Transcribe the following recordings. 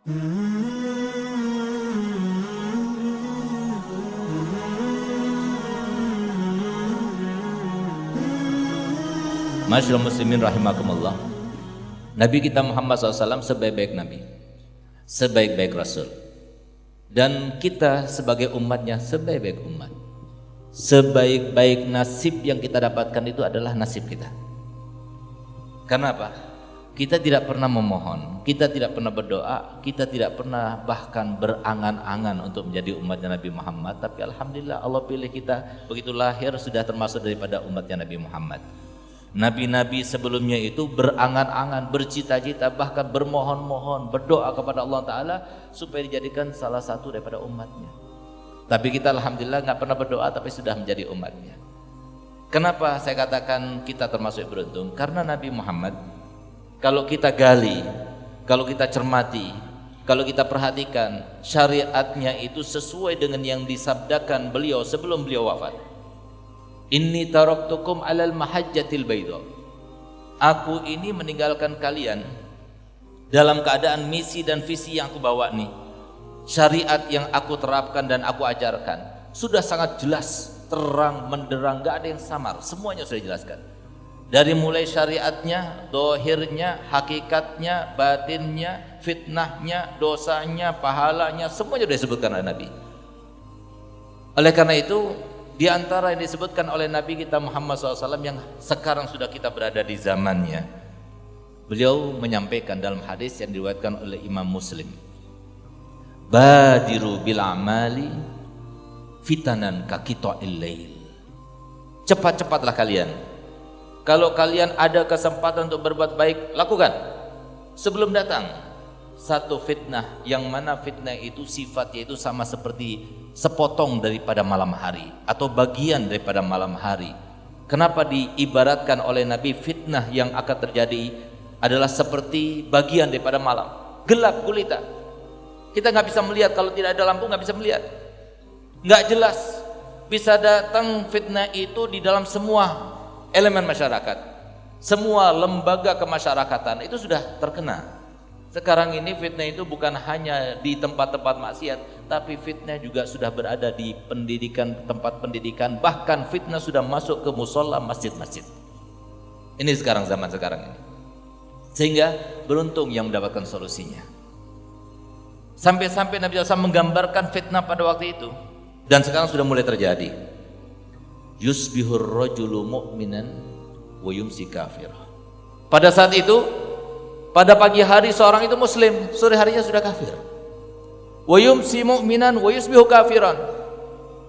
Masyaallah muslimin rahimakumullah. Nabi kita Muhammad SAW sebaik-baik Nabi, sebaik-baik Rasul, dan kita sebagai umatnya sebaik-baik umat. Sebaik-baik nasib yang kita dapatkan itu adalah nasib kita. Karena apa? Kita tidak pernah memohon, kita tidak pernah berdoa, kita tidak pernah bahkan berangan-angan untuk menjadi umatnya Nabi Muhammad. Tapi alhamdulillah Allah pilih kita, begitu lahir sudah termasuk daripada umatnya Nabi Muhammad. Nabi-nabi sebelumnya itu berangan-angan, bercita-cita, bahkan bermohon-mohon, berdoa kepada Allah Ta'ala supaya dijadikan salah satu daripada umatnya. Tapi kita alhamdulillah nggak pernah berdoa tapi sudah menjadi umatnya. Kenapa saya katakan kita termasuk beruntung? Karena Nabi Muhammad, kalau kita gali, kalau kita cermati, kalau kita perhatikan, syariatnya itu sesuai dengan yang disabdakan beliau sebelum beliau wafat. Inni taraktukum alal mahajjatil baydha. Aku ini meninggalkan kalian dalam keadaan misi dan visi yang aku bawa nih. Syariat yang aku terapkan dan aku ajarkan sudah sangat jelas, terang, menderang, gak ada yang samar. Semuanya sudah dijelaskan. Dari mulai syariatnya, dohirnya, hakikatnya, batinnya, fitnahnya, dosanya, pahalanya, semuanya sudah disebutkan oleh Nabi. Oleh karena itu, di antara yang disebutkan oleh Nabi kita Muhammad SAW yang sekarang sudah kita berada di zamannya, beliau menyampaikan dalam hadis yang diriwayatkan oleh Imam Muslim, badiru bil amali fitanan ka qita'il lail. Cepat-cepatlah kalian. Kalau kalian ada kesempatan untuk berbuat baik, lakukan sebelum datang satu fitnah, yang mana fitnah itu sifatnya itu sama seperti sepotong daripada malam hari atau bagian daripada malam hari. Kenapa diibaratkan oleh Nabi fitnah yang akan terjadi adalah seperti bagian daripada malam, gelap gulita. Kita nggak bisa melihat, kalau tidak ada lampu nggak bisa melihat, nggak jelas. Bisa datang fitnah itu di dalam semua elemen masyarakat, semua lembaga kemasyarakatan itu sudah terkena. Sekarang ini fitnah itu bukan hanya di tempat-tempat maksiat, tapi fitnah juga sudah berada di pendidikan, tempat pendidikan, bahkan fitnah sudah masuk ke musola, masjid-masjid. Ini sekarang, zaman sekarang ini. Sehingga beruntung yang mendapatkan solusinya. Sampai-sampai Nabi SAW menggambarkan fitnah pada waktu itu, dan sekarang sudah mulai terjadi. Yusbihur rajulu mu'minan wa yumsi kafir. Pada saat itu, pada pagi hari seorang itu muslim, sore harinya sudah kafir. Wa yumsi mu'minan wa yusbihu kafiran.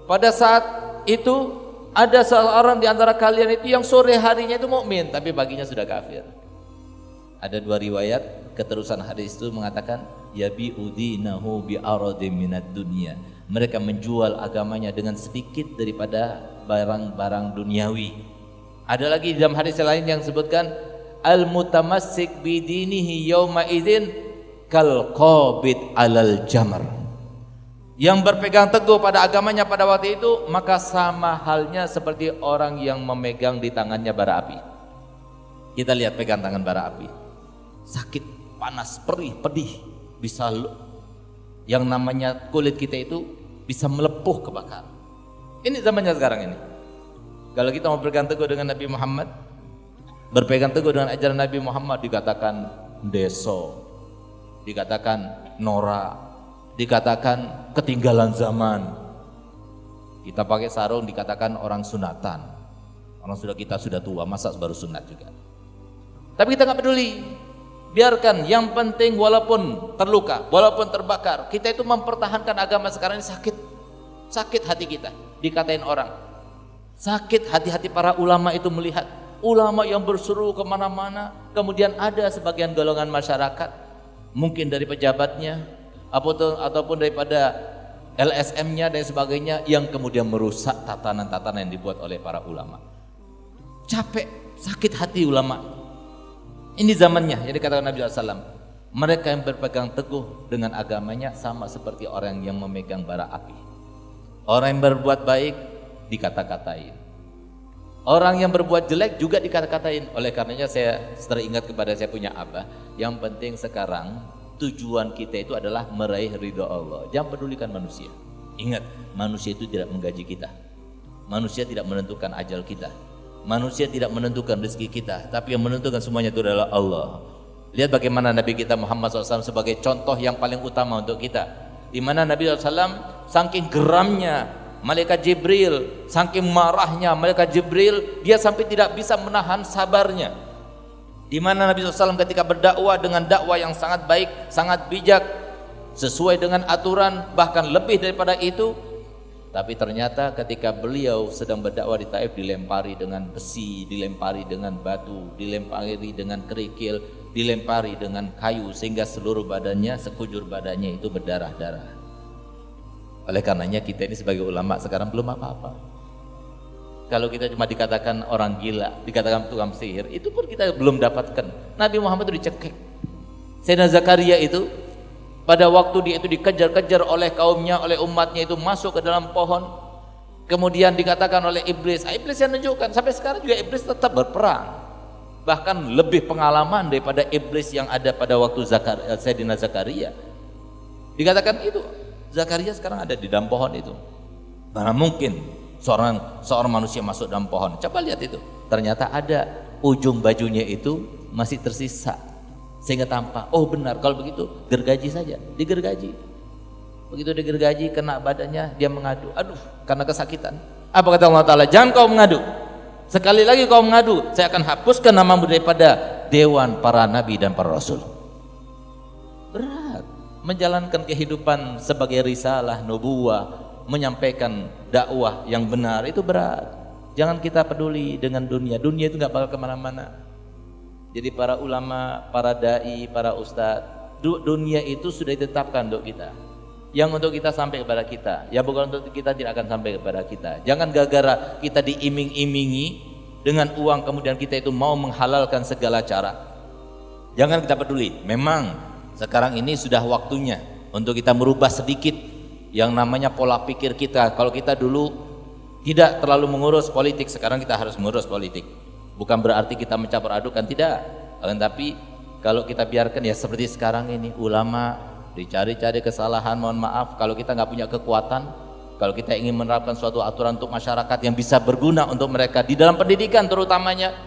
Pada saat itu ada seorang di antara kalian itu yang sore harinya itu mukmin tapi paginya sudah kafir. Ada dua riwayat keterusan hadis itu mengatakan yabi'u dinahu bi aradin minad dunya. Mereka menjual agamanya dengan sedikit daripada barang-barang duniawi. Ada lagi di dalam hadis lain yang disebutkan al-mutamassik bidinihi yawma idzin kal qabid alal jamr. Yang berpegang teguh pada agamanya pada waktu itu maka sama halnya seperti orang yang memegang di tangannya bara api. Kita lihat pegang tangan bara api, sakit, panas, perih, pedih, bisa yang namanya kulit kita itu bisa melepuh kebakar. Ini zamannya sekarang ini. Kalau kita mau berpegang teguh dengan Nabi Muhammad, berpegang teguh dengan ajaran Nabi Muhammad, dikatakan deso, dikatakan norak, dikatakan ketinggalan zaman. Kita pakai sarung dikatakan orang sunatan. Orang kita sudah tua, masa baru sunat juga. Tapi kita nggak peduli. Biarkan, yang penting walaupun terluka, walaupun terbakar, kita itu mempertahankan agama. Sekarang ini sakit hati kita dikatain orang, sakit hati-hati para ulama itu melihat ulama yang berseru kemana-mana, kemudian ada sebagian golongan masyarakat, mungkin dari pejabatnya ataupun daripada LSM-nya dan sebagainya, yang kemudian merusak tatanan-tatanan yang dibuat oleh para ulama. Capek, sakit hati ulama. Ini zamannya yang dikatakan Nabi SAW. Mereka yang berpegang teguh dengan agamanya sama seperti orang yang memegang bara api. Orang yang berbuat baik dikata-katain, orang yang berbuat jelek juga dikata-katain. Oleh karenanya saya teringat kepada saya punya abah, yang penting sekarang Tujuan kita itu adalah meraih ridha Allah. Jangan pedulikan manusia. Ingat, manusia itu tidak menggaji kita. Manusia tidak menentukan ajal kita. Manusia tidak menentukan rezeki kita. Tapi yang menentukan semuanya itu adalah Allah. Lihat bagaimana Nabi kita Muhammad SAW sebagai contoh yang paling utama untuk kita. Di mana Nabi SAW saking geramnya malaikat Jibril, saking marahnya malaikat Jibril, dia sampai tidak bisa menahan sabarnya. Di mana Nabi SAW ketika berdakwah dengan dakwah yang sangat baik, sangat bijak, sesuai dengan aturan, bahkan lebih daripada itu. Tapi ternyata ketika beliau sedang berdakwah di Taif, dilempari dengan besi, dilempari dengan batu, dilempari dengan kerikil, dilempari dengan kayu, sehingga seluruh badannya, sekujur badannya itu berdarah-darah. Oleh karenanya kita ini sebagai ulama sekarang belum apa-apa. Kalau kita cuma dikatakan orang gila, dikatakan tukang sihir, itu pun kita belum dapatkan. Nabi Muhammad itu dicekik. Sayyidina Zakaria itu pada waktu dia itu dikejar-kejar oleh kaumnya, oleh umatnya itu masuk ke dalam pohon. Kemudian dikatakan oleh iblis, iblis yang menunjukkan, sampai sekarang juga iblis tetap berperang. Bahkan lebih pengalaman daripada iblis yang ada pada waktu Sayyidina Zakaria. Dikatakan itu, Zakaria sekarang ada di dalam pohon itu. Mana mungkin seorang manusia masuk dalam pohon? Coba lihat itu. Ternyata ada, ujung bajunya itu masih tersisa. Sehingga tampak, oh benar, kalau begitu gergaji saja, digergaji. Begitu digergaji, kena badannya, dia mengadu, aduh karena kesakitan. Apa kata Allah Ta'ala? Jangan kau mengadu, sekali lagi kau mengadu, saya akan hapuskan namamu daripada dewan para nabi dan para rasul. Berat menjalankan kehidupan sebagai risalah, nubuwah, menyampaikan dakwah yang benar, itu berat. Jangan kita peduli dengan dunia, dunia itu gak bakal kemana-mana. Jadi para ulama, para da'i, para ustadz, dunia itu sudah ditetapkan untuk kita. Yang untuk kita sampai kepada kita, yang bukan untuk kita tidak akan sampai kepada kita. Jangan gara-gara kita diiming-imingi dengan uang kemudian kita itu mau menghalalkan segala cara. Jangan kita peduli. Memang sekarang ini sudah waktunya untuk kita merubah sedikit yang namanya pola pikir kita. Kalau kita dulu tidak terlalu mengurus politik, sekarang kita harus mengurus politik. Bukan berarti kita mencampur adukan, tidak. Tapi kalau kita biarkan ya seperti sekarang ini, ulama dicari-cari kesalahan, mohon maaf, kalau kita nggak punya kekuatan, kalau kita ingin menerapkan suatu aturan untuk masyarakat yang bisa berguna untuk mereka di dalam pendidikan terutamanya,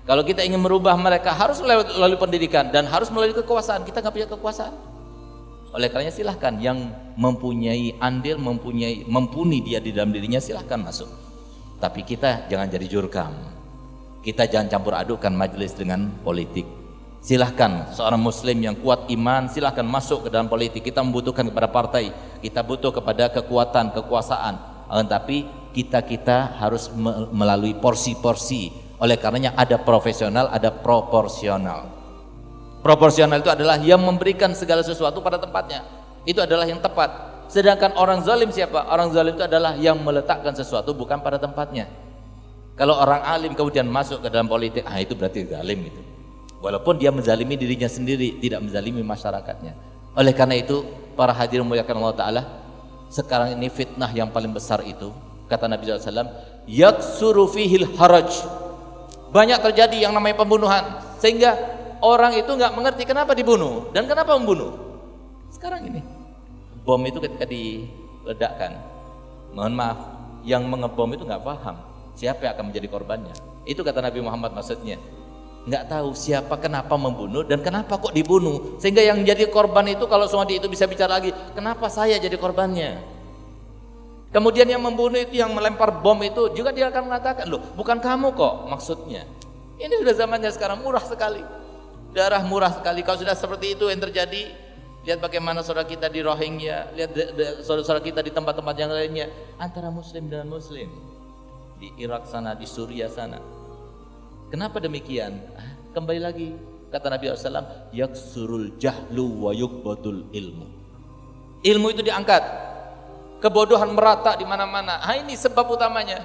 kalau kita ingin merubah mereka harus melalui pendidikan dan harus melalui kekuasaan. Kita nggak punya kekuasaan. Oleh karenanya silahkan yang mempunyai andil, mumpuni dia di dalam dirinya, silahkan masuk. Tapi kita jangan jadi jurkam. Kita jangan campur adukan majelis dengan politik. Silahkan seorang muslim yang kuat iman, silahkan masuk ke dalam politik. Kita membutuhkan kepada partai, kita butuh kepada kekuatan, kekuasaan. Tapi kita harus melalui porsi-porsi. Oleh karenanya ada profesional, ada proporsional. Proporsional itu adalah yang memberikan segala sesuatu pada tempatnya. Itu adalah yang tepat. Sedangkan orang zalim siapa? Orang zalim itu adalah yang meletakkan sesuatu bukan pada tempatnya. Kalau orang alim kemudian masuk ke dalam politik, itu berarti zalim itu. Walaupun dia menzalimi dirinya sendiri, tidak menzalimi masyarakatnya. Oleh karena itu, para hadirin muliakan Allah Ta'ala, sekarang ini fitnah yang paling besar itu, kata Nabi SAW, yaksuru fihil haraj. Banyak terjadi yang namanya pembunuhan, sehingga orang itu nggak mengerti kenapa dibunuh dan kenapa membunuh. Sekarang ini, bom itu ketika diledakkan, mohon maaf, yang mengebom itu nggak paham siapa yang akan menjadi korbannya. Itu kata Nabi Muhammad maksudnya. Nggak tahu siapa, kenapa membunuh dan kenapa kok dibunuh. Sehingga yang jadi korban itu, kalau semua itu bisa bicara lagi, kenapa saya jadi korbannya. Kemudian yang membunuh itu, yang melempar bom itu juga dia akan mengatakan, loh bukan kamu kok maksudnya. Ini sudah zamannya sekarang, murah sekali. Darah murah sekali. Kalau sudah seperti itu yang terjadi, lihat bagaimana saudara kita di Rohingya, lihat saudara kita di tempat-tempat yang lainnya, antara muslim dan muslim. Di Irak sana, di Suriah sana. Kenapa demikian? Kembali lagi kata Nabi SAW, yaksurul jahlu wa yukbadul ilmu. Ilmu itu diangkat, kebodohan merata di mana-mana. Ini sebab utamanya.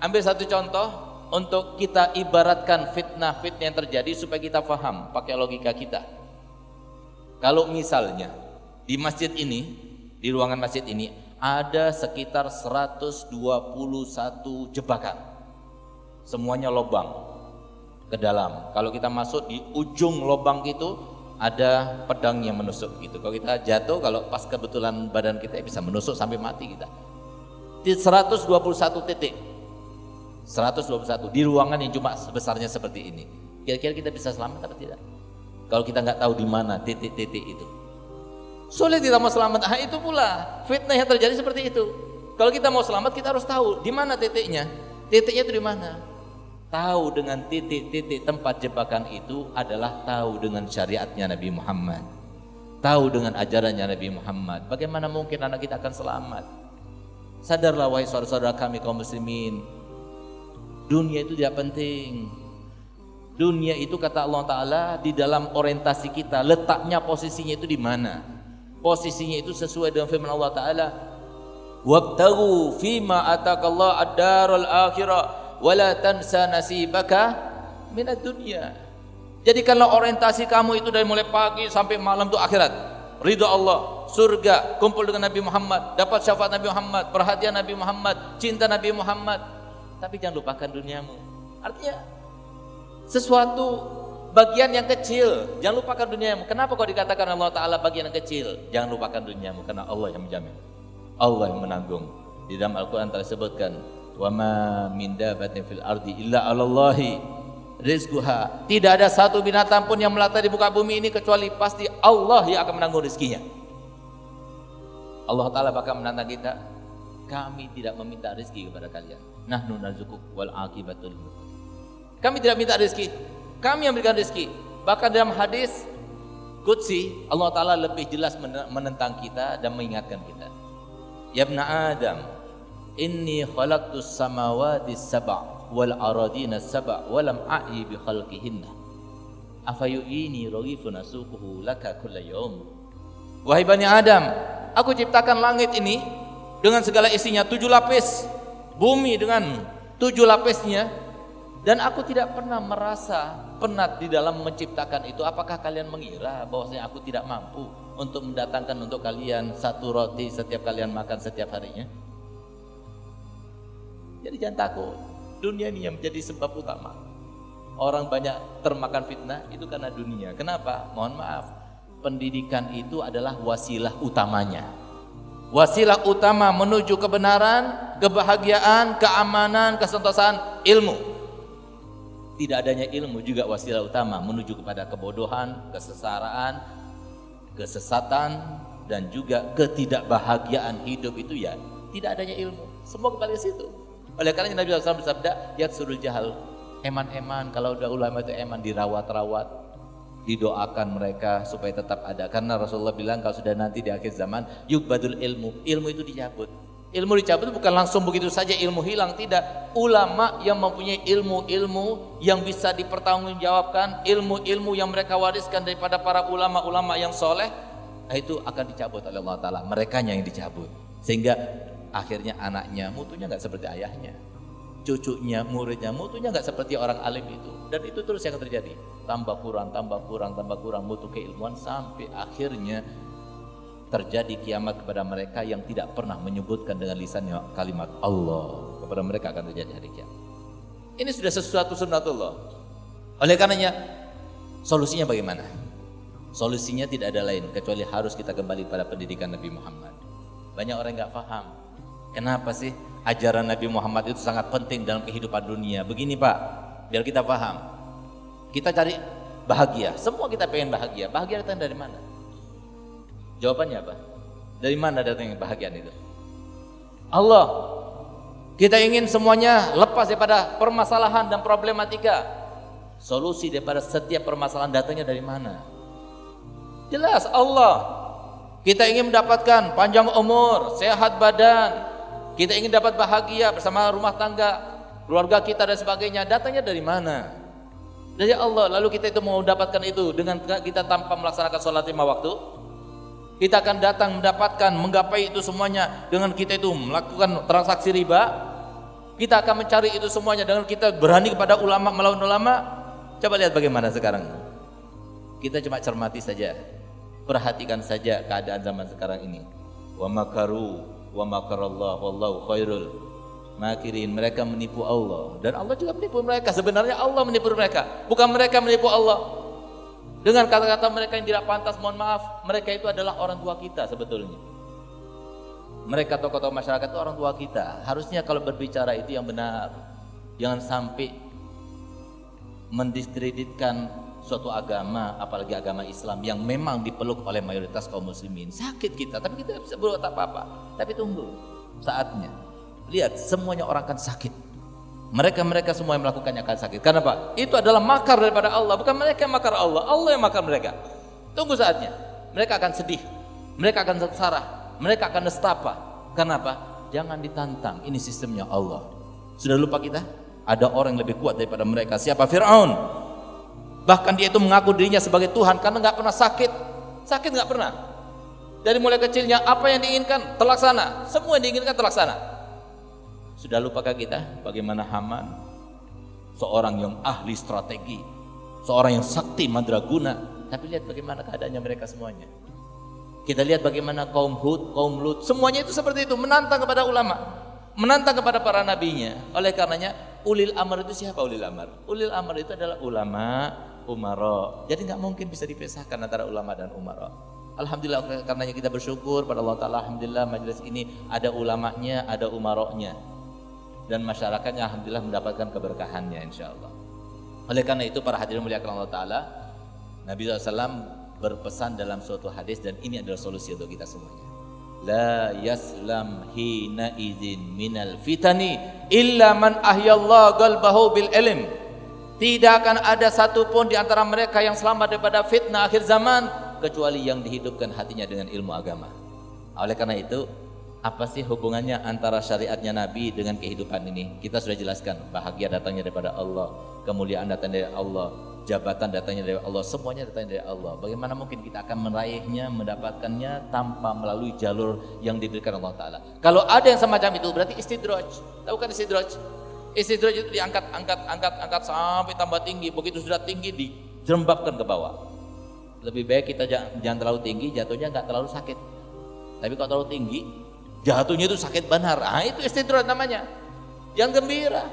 Ambil satu contoh untuk kita ibaratkan fitnah-fitnah yang terjadi supaya kita paham pakai logika kita. Kalau misalnya di masjid ini, di ruangan masjid ini ada sekitar 121 jebakan, semuanya lubang ke dalam. Kalau kita masuk di ujung lubang itu ada pedang yang menusuk gitu. Kalau kita jatuh, kalau pas kebetulan badan kita bisa menusuk sampai mati kita. 121 titik. 121 di ruangan yang cuma sebesarnya seperti ini. Kira-kira kita bisa selamat atau tidak? Kalau kita nggak tahu di mana titik-titik itu, sulit kita mau selamat. Itu pula fitnah yang terjadi seperti itu. Kalau kita mau selamat, kita harus tahu di mana titiknya. Titiknya itu di mana? Tahu dengan titik-titik tempat jebakan itu adalah tahu dengan syariatnya Nabi Muhammad. Tahu dengan ajarannya Nabi Muhammad. Bagaimana mungkin anak kita akan selamat? Sadarlah wahai saudara-saudara kami kaum muslimin. Dunia itu tidak penting. Dunia itu kata Allah Ta'ala di dalam orientasi kita, letaknya posisinya itu di mana? Posisinya itu sesuai dengan firman Allah Ta'ala, wabtaghu fima atakallah ad-darul akhirah wala tansa nasibaka minad dunya. Jadikanlah orientasi kamu itu dari mulai pagi sampai malam itu akhirat, ridha Allah, surga, kumpul dengan Nabi Muhammad, dapat syafaat Nabi Muhammad, perhatian Nabi Muhammad, cinta Nabi Muhammad. Tapi jangan lupakan duniamu. Artinya sesuatu bagian yang kecil, jangan lupakan duniamu. Kenapa kau dikatakan Allah Ta'ala bagian yang kecil? Jangan lupakan duniamu, karena Allah yang menjamin, Allah yang menanggung. Di dalam Al-Quran tersebutkan, wa ma min dabatin fil ardi illa 'alallahi rizquha. Tidak ada satu binatang pun yang melata di muka bumi ini kecuali pasti Allah yang akan menanggung rezekinya. Allah Ta'ala bakal menantang kita, kami tidak meminta rezeki kepada kalian. Nahnu narzuquk wal aqibatul lil muttaqin. Kami tidak minta rezeki, kami yang berikan rezeki. Bahkan dalam hadis qudsi Allah Ta'ala lebih jelas menentang kita dan mengingatkan kita. Ya ibna Adam, inni khalaqtus samawati sab'a wal aradina sab'a wa lam a'i bi khalqihinna. Afayu'ini raghifun asuquhu laka kulla yawm. Wahai Bani Adam, aku ciptakan langit ini dengan segala isinya 7 lapis, bumi dengan 7 lapisnya, dan aku tidak pernah merasa penat di dalam menciptakan itu. Apakah kalian mengira bahwasanya aku tidak mampu untuk mendatangkan untuk kalian 1 roti setiap kalian makan setiap harinya? Jadi jangan takut. Dunia ini yang menjadi sebab utama orang banyak termakan fitnah itu karena dunia. Kenapa? Mohon maaf, pendidikan itu adalah wasilah utamanya. Wasilah utama menuju kebenaran, kebahagiaan, keamanan, kesentosan, ilmu. Tidak adanya ilmu juga wasilah utama menuju kepada kebodohan, kesesaraan, kesesatan, dan juga ketidakbahagiaan hidup itu ya tidak adanya ilmu. Semua kembali ke situ. Oleh karena Nabi SAW bersabda, yatsurul jahal, eman-eman, kalau udah ulama itu eman, dirawat-rawat, didoakan mereka supaya tetap ada. Karena Rasulullah bilang kalau sudah nanti di akhir zaman yukbadul ilmu, ilmu itu dicabut. Ilmu dicabut bukan langsung begitu saja ilmu hilang, tidak. Ulama yang mempunyai ilmu-ilmu yang bisa dipertanggungjawabkan, ilmu-ilmu yang mereka wariskan daripada para ulama-ulama yang soleh, itu akan dicabut oleh Allah Ta'ala. Merekanya yang dicabut, sehingga akhirnya anaknya mutunya nggak seperti ayahnya, cucunya, muridnya mutunya nggak seperti orang alim itu. Dan itu terus yang terjadi, tambah kurang mutu keilmuan, sampai akhirnya terjadi kiamat kepada mereka yang tidak pernah menyebutkan dengan lisannya kalimat Allah. Kepada mereka akan terjadi hari kiamat. Ini sudah sesuatu sunnatullah. Oleh karenanya solusinya bagaimana? Solusinya tidak ada lain kecuali harus kita kembali pada pendidikan Nabi Muhammad. Banyak orang nggak paham, kenapa sih ajaran Nabi Muhammad itu sangat penting dalam kehidupan dunia. Begini Pak, biar kita paham. Kita cari bahagia, semua kita pengen bahagia. Bahagia datang dari mana? Jawabannya apa? Dari mana datangnya kebahagiaan itu? Allah. Kita ingin semuanya lepas daripada permasalahan dan problematika. Solusi daripada setiap permasalahan datangnya dari mana? Jelas Allah. Kita ingin mendapatkan panjang umur, sehat badan. Kita ingin dapat bahagia bersama rumah tangga, keluarga kita dan sebagainya. Datangnya dari mana? Dari Allah. Lalu kita itu mau mendapatkan itu dengan kita tanpa melaksanakan sholat 5 waktu. Kita akan datang mendapatkan, menggapai itu semuanya dengan kita itu melakukan transaksi riba. Kita akan mencari itu semuanya dengan kita berani kepada ulama, melawan ulama. Coba lihat bagaimana sekarang. Kita cuma cermati saja, perhatikan saja keadaan zaman sekarang ini. Wa makaru wa makarallah wallahu khairul makirin. Mereka menipu Allah dan Allah juga menipu mereka. Sebenarnya Allah menipu mereka, bukan mereka menipu Allah. Dengan kata-kata mereka yang tidak pantas, mohon maaf, mereka itu adalah orang tua kita sebetulnya. Mereka tokoh-tokoh masyarakat itu orang tua kita. Harusnya kalau berbicara itu yang benar. Jangan sampai mendiskreditkan suatu agama, apalagi agama Islam yang memang dipeluk oleh mayoritas kaum muslimin. Sakit kita, tapi kita bisa berbuat apa-apa. Tapi tunggu saatnya. Lihat, semuanya orang akan sakit. Mereka semua yang melakukannya akan sakit. Karena apa? Itu adalah makar daripada Allah. Bukan mereka yang makar Allah, Allah yang makar mereka. Tunggu saatnya. Mereka akan sedih, mereka akan sengsara, mereka akan nestapa. Kenapa? Jangan ditantang. Ini sistemnya Allah. Sudah lupa kita? Ada orang yang lebih kuat daripada mereka. Siapa? Fir'aun. Bahkan dia itu mengaku dirinya sebagai Tuhan karena nggak pernah sakit. Sakit nggak pernah. Dari mulai kecilnya apa yang diinginkan terlaksana. Semua yang diinginkan terlaksana. Sudah lupakah kita bagaimana Haman? Seorang yang ahli strategi, seorang yang sakti mandraguna. Tapi lihat bagaimana keadaannya mereka semuanya. Kita lihat bagaimana kaum Hud, kaum Lut, semuanya itu seperti itu, menantang kepada ulama, menantang kepada para nabinya. Oleh karenanya ulil amr itu siapa ulil amr? Ulil amr itu adalah ulama, umara. Jadi nggak mungkin bisa dipisahkan antara ulama dan umara. Alhamdulillah, karenanya kita bersyukur pada Allah Ta'ala. Alhamdulillah majelis ini ada ulamanya, ada umaroknya, dan masyarakatnya alhamdulillah mendapatkan keberkahannya insyaallah. Oleh karena itu para hadirin muliakan Allah Ta'ala, Nabi SAW berpesan dalam suatu hadis, dan ini adalah solusi untuk kita semuanya. La yaslam hina idzin minal fitani illa man ahyallahu qalbahu bil ilm. Tidak akan ada satupun di antara mereka yang selamat daripada fitnah akhir zaman kecuali yang dihidupkan hatinya dengan ilmu agama. Oleh karena itu, apa sih hubungannya antara syariatnya Nabi dengan kehidupan ini? Kita sudah jelaskan, bahagia datangnya daripada Allah, kemuliaan datangnya dari Allah, jabatan datangnya dari Allah, semuanya datangnya dari Allah. Bagaimana mungkin kita akan meraihnya, mendapatkannya tanpa melalui jalur yang diberikan Allah Ta'ala? Kalau ada yang semacam itu berarti istidraj. Tahu kan istidraj? Istidraj itu diangkat sampai tambah tinggi. Begitu sudah tinggi dijerembabkan ke bawah. Lebih baik kita jangan terlalu tinggi, jatuhnya nggak terlalu sakit. Tapi kalau terlalu tinggi, jatuhnya itu sakit benar. Itu istidraj namanya. Yang gembira.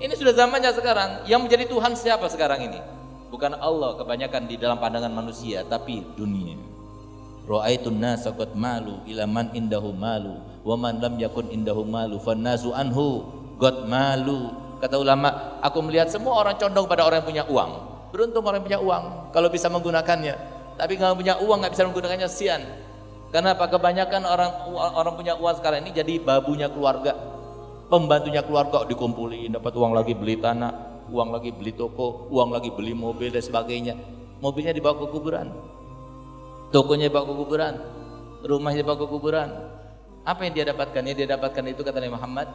Ini sudah zamannya sekarang. Yang menjadi Tuhan siapa sekarang ini? Bukan Allah kebanyakan di dalam pandangan manusia, tapi dunia. Ra'aitun nasa qad malu ila man indahu malu wa man lam yakun indahu malu fannasu anhu qad malu. Kata ulama, aku melihat semua orang condong pada orang yang punya uang. Beruntung orang yang punya uang kalau bisa menggunakannya. Tapi kalau punya uang nggak bisa menggunakannya, sian. Karena apa? Kebanyakan orang punya uang sekarang ini jadi babunya keluarga. Pembantunya keluarga dikumpulin, dapat uang lagi beli tanah, uang lagi beli toko, uang lagi beli mobil dan sebagainya. Mobilnya dibawa ke kuburan, tokonya dibawa ke kuburan, rumahnya dibawa ke kuburan. Apa yang dia dapatkan? Yang dia dapatkan itu kata Nabi Muhammad,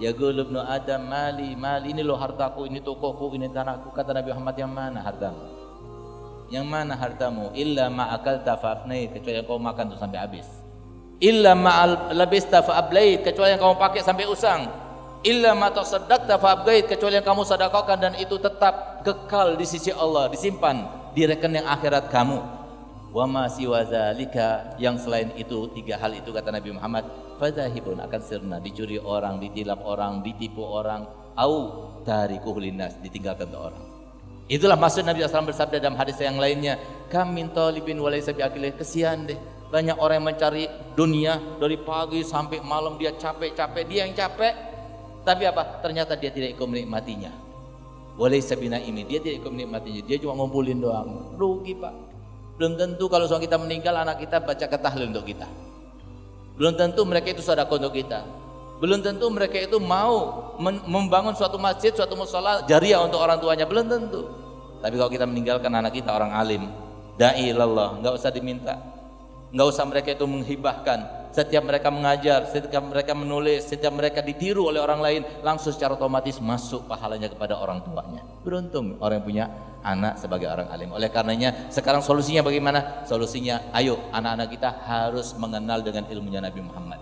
ya ibnu Adam mali, ini loh hartaku, ini tokoku, ini tanahku. Kata Nabi Muhammad, yang mana hartamu? Yang mana hartamu? Illa ma'akalta fa'afnait, kecuali yang kau makan tuh sampai habis. Illa ma'al labista fa'ablait, kecuali yang kamu pakai sampai usang. Illa ma tasaddaqta fa'abgait, kecuali yang kamu sedekahkan dan itu tetap kekal di sisi Allah, disimpan di rekening akhirat kamu. Wa ma siwa zalika, yang selain itu, tiga hal itu kata Nabi Muhammad, fadzahibun, akan sirna, dicuri orang, ditilap orang, ditipu orang, au tarikuhu linnas, ditinggalkan ke orang. Itulah maksud Nabi SAW bersabda dalam hadis yang lainnya, kam min talibin wa laysa bi'aqilih, kesian deh. Banyak orang yang mencari dunia dari pagi sampai malam, dia capek-capek, dia yang capek. Tapi apa? Ternyata dia tidak ikut menikmatinya. Walaysa binaimi, dia tidak ikut menikmatinya, dia cuma ngumpulin doang. Rugi Pak. Belum tentu kalau suami kita meninggal anak kita baca tahlil untuk kita. Belum tentu mereka itu sedekah untuk kita. Belum tentu mereka itu mau membangun suatu masjid, suatu mushola jariah untuk orang tuanya. Belum tentu. Tapi kalau kita meninggalkan anak kita orang alim, dai ilallah, enggak usah diminta. Enggak usah mereka itu menghibahkan. Setiap mereka mengajar, setiap mereka menulis, setiap mereka ditiru oleh orang lain, langsung secara otomatis masuk pahalanya kepada orang tuanya. Beruntung orang yang punya anak sebagai orang alim. Oleh karenanya sekarang solusinya bagaimana? Solusinya, ayo anak-anak kita harus mengenal dengan ilmunya Nabi Muhammad.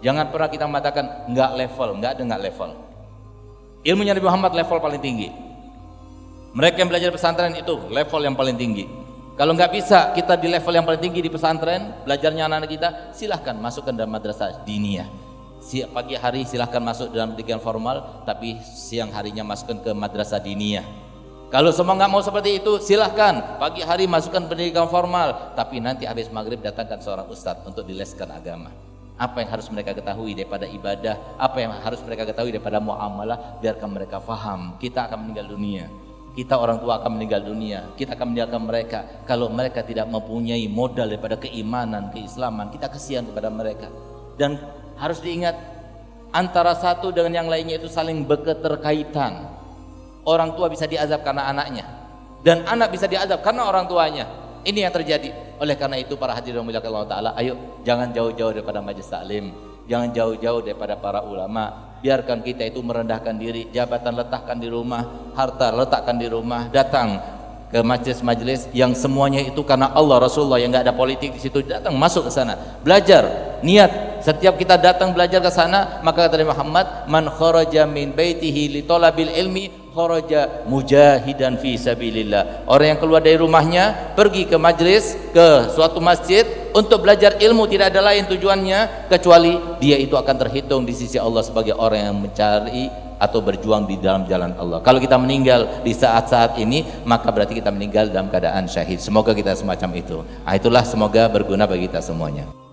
Jangan pernah kita mengatakan enggak level, enggak ada enggak level. Ilmunya Nabi Muhammad level paling tinggi. Mereka yang belajar pesantren itu level yang paling tinggi. Kalau nggak bisa kita di level yang paling tinggi di pesantren, belajarnya anak-anak kita, silahkan masukkan dalam madrasah diniyah. Pagi hari silahkan masuk dalam pendidikan formal, tapi siang harinya masukkan ke madrasah diniyah. Kalau semua nggak mau seperti itu, silahkan pagi hari masukkan pendidikan formal, tapi nanti habis maghrib datangkan seorang ustadz untuk dileskan agama. Apa yang harus mereka ketahui daripada ibadah, apa yang harus mereka ketahui daripada muamalah, biarkan mereka faham. Kita akan meninggal dunia, kita orang tua akan meninggal dunia, kita akan meninggalkan mereka. Kalau mereka tidak mempunyai modal daripada keimanan, keislaman, kita kasihan kepada mereka. Dan harus diingat, antara satu dengan yang lainnya itu saling berketerkaitan. Orang tua bisa diazab karena anaknya, dan anak bisa diazab karena orang tuanya. Ini yang terjadi. Oleh karena itu para hadirin dimuliakan Allah Ta'ala, ayo jangan jauh-jauh daripada majelis taklim, jangan jauh-jauh daripada para ulama. Biarkan kita itu merendahkan diri, jabatan letakkan di rumah, harta letakkan di rumah, datang ke majelis-majelis yang semuanya itu karena Allah, Rasulullah, yang nggak ada politik di situ, datang masuk ke sana, belajar, niat. Setiap kita datang belajar ke sana, maka kata Nabi Muhammad, man kharaja min baitihi li talabil ilmi kharaja mujahidan fi sabilillah. Orang yang keluar dari rumahnya pergi ke majelis, ke suatu masjid untuk belajar ilmu, tidak ada lain tujuannya kecuali dia itu akan terhitung di sisi Allah sebagai orang yang mencari atau berjuang di dalam jalan Allah. Kalau kita meninggal di saat-saat ini, maka berarti kita meninggal dalam keadaan syahid. Semoga kita semacam itu. Itulah, semoga berguna bagi kita semuanya.